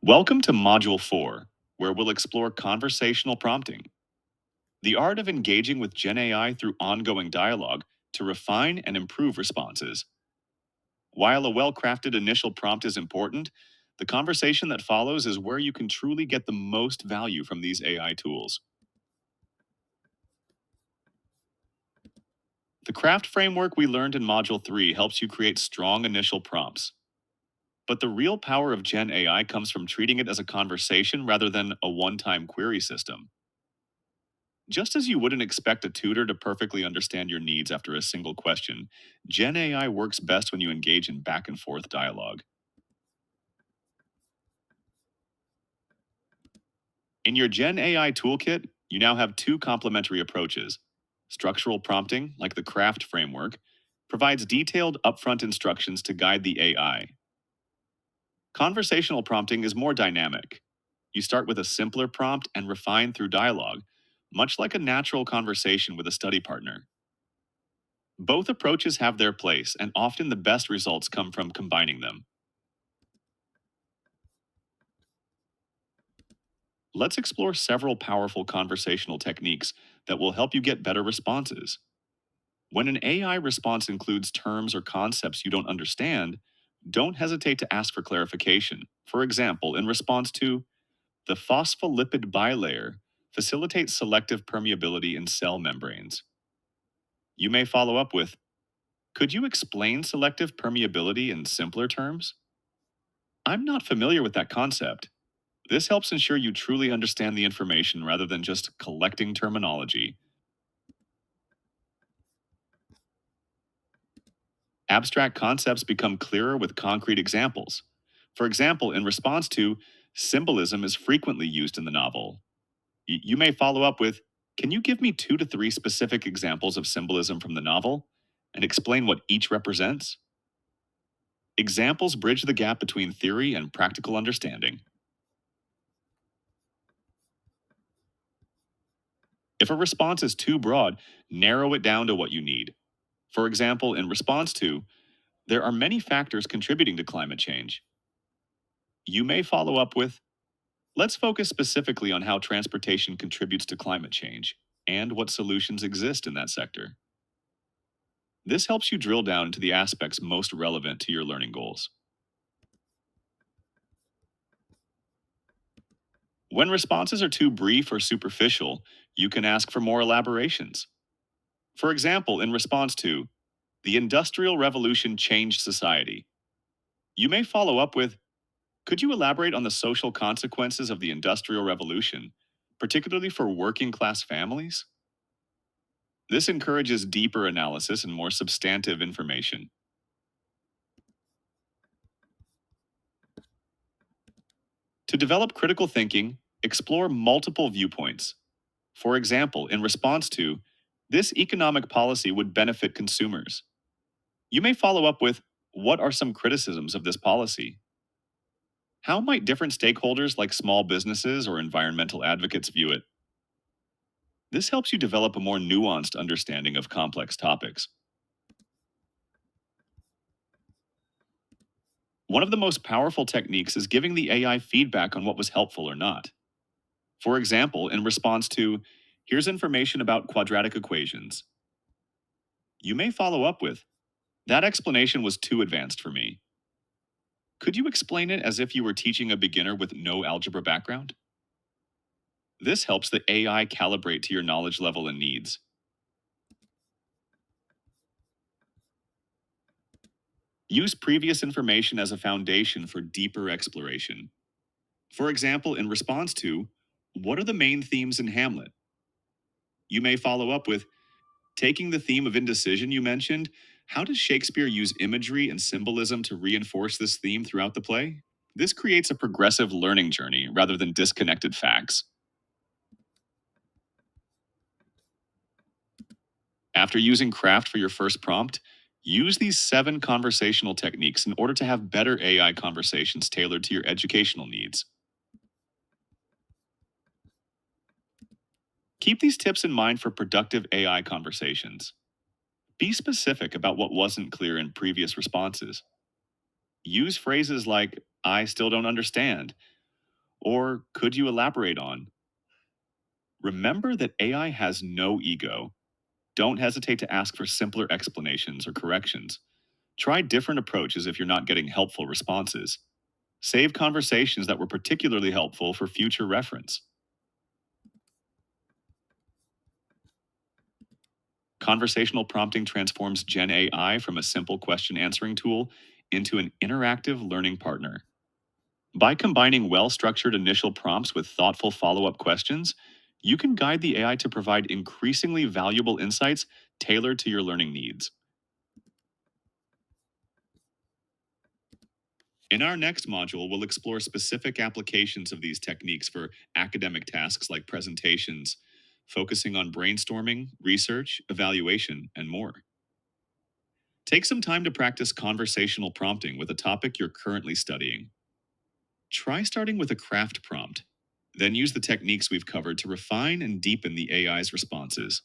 Welcome to Module 4, where we'll explore conversational prompting, the art of engaging with GenAI through ongoing dialogue to refine and improve responses. While a well crafted initial prompt is important, the conversation that follows is where you can truly get the most value from these AI tools. The craft framework we learned in Module 3 helps you create strong initial prompts. But the real power of Gen AI comes from treating it as a conversation rather than a one time query system. Just as you wouldn't expect a tutor to perfectly understand your needs after a single question, Gen AI works best when you engage in back and forth dialogue. In your Gen AI toolkit, you now have two complementary approaches. Structural prompting, like the CRAFT framework, provides detailed upfront instructions to guide the AI. Conversational prompting is more dynamic. You start with a simpler prompt and refine through dialogue, much like a natural conversation with a study partner. Both approaches have their place, and often the best results come from combining them. Let's explore several powerful conversational techniques that will help you get better responses. When an AI response includes terms or concepts you don't understand, don't hesitate to ask for clarification. For example, in response to, the phospholipid bilayer facilitates selective permeability in cell membranes. You may follow up with, could you explain selective permeability in simpler terms? I'm not familiar with that concept. This helps ensure you truly understand the information rather than just collecting terminology. Abstract concepts become clearer with concrete examples. For example, in response to, symbolism is frequently used in the novel. You may follow up with, can you give me 2 to 3 specific examples of symbolism from the novel and explain what each represents? Examples bridge the gap between theory and practical understanding. If a response is too broad, narrow it down to what you need. For example, in response to, there are many factors contributing to climate change. You may follow up with, let's focus specifically on how transportation contributes to climate change and what solutions exist in that sector. This helps you drill down into the aspects most relevant to your learning goals. When responses are too brief or superficial, you can ask for more elaborations. For example, in response to, the Industrial Revolution changed society, you may follow up with, could you elaborate on the social consequences of the Industrial Revolution, particularly for working class families? This encourages deeper analysis and more substantive information. To develop critical thinking, explore multiple viewpoints. For example, in response to, this economic policy would benefit consumers, you may follow up with, what are some criticisms of this policy? How might different stakeholders like small businesses or environmental advocates view it? This helps you develop a more nuanced understanding of complex topics. One of the most powerful techniques is giving the AI feedback on what was helpful or not. For example, in response to, here's information about quadratic equations, you may follow up with, that explanation was too advanced for me. Could you explain it as if you were teaching a beginner with no algebra background? This helps the AI calibrate to your knowledge level and needs. Use previous information as a foundation for deeper exploration. For example, in response to, what are the main themes in Hamlet? You may follow up with, taking the theme of indecision you mentioned, how does Shakespeare use imagery and symbolism to reinforce this theme throughout the play? This creates a progressive learning journey rather than disconnected facts. After using Craft for your first prompt, use these 7 conversational techniques in order to have better AI conversations tailored to your educational needs. Keep these tips in mind for productive AI conversations. Be specific about what wasn't clear in previous responses. Use phrases like, I still don't understand, Or could you elaborate on? Remember that AI has no ego. Don't hesitate to ask for simpler explanations or corrections. Try different approaches if you're not getting helpful responses. Save conversations that were particularly helpful for future reference. Conversational prompting transforms Gen AI from a simple question answering tool into an interactive learning partner. By combining well structured initial prompts with thoughtful follow up questions, you can guide the AI to provide increasingly valuable insights tailored to your learning needs. In our next module, we'll explore specific applications of these techniques for academic tasks like presentations, focusing on brainstorming, research, evaluation, and more. Take some time to practice conversational prompting with a topic you're currently studying. Try starting with a craft prompt, then use the techniques we've covered to refine and deepen the AI's responses.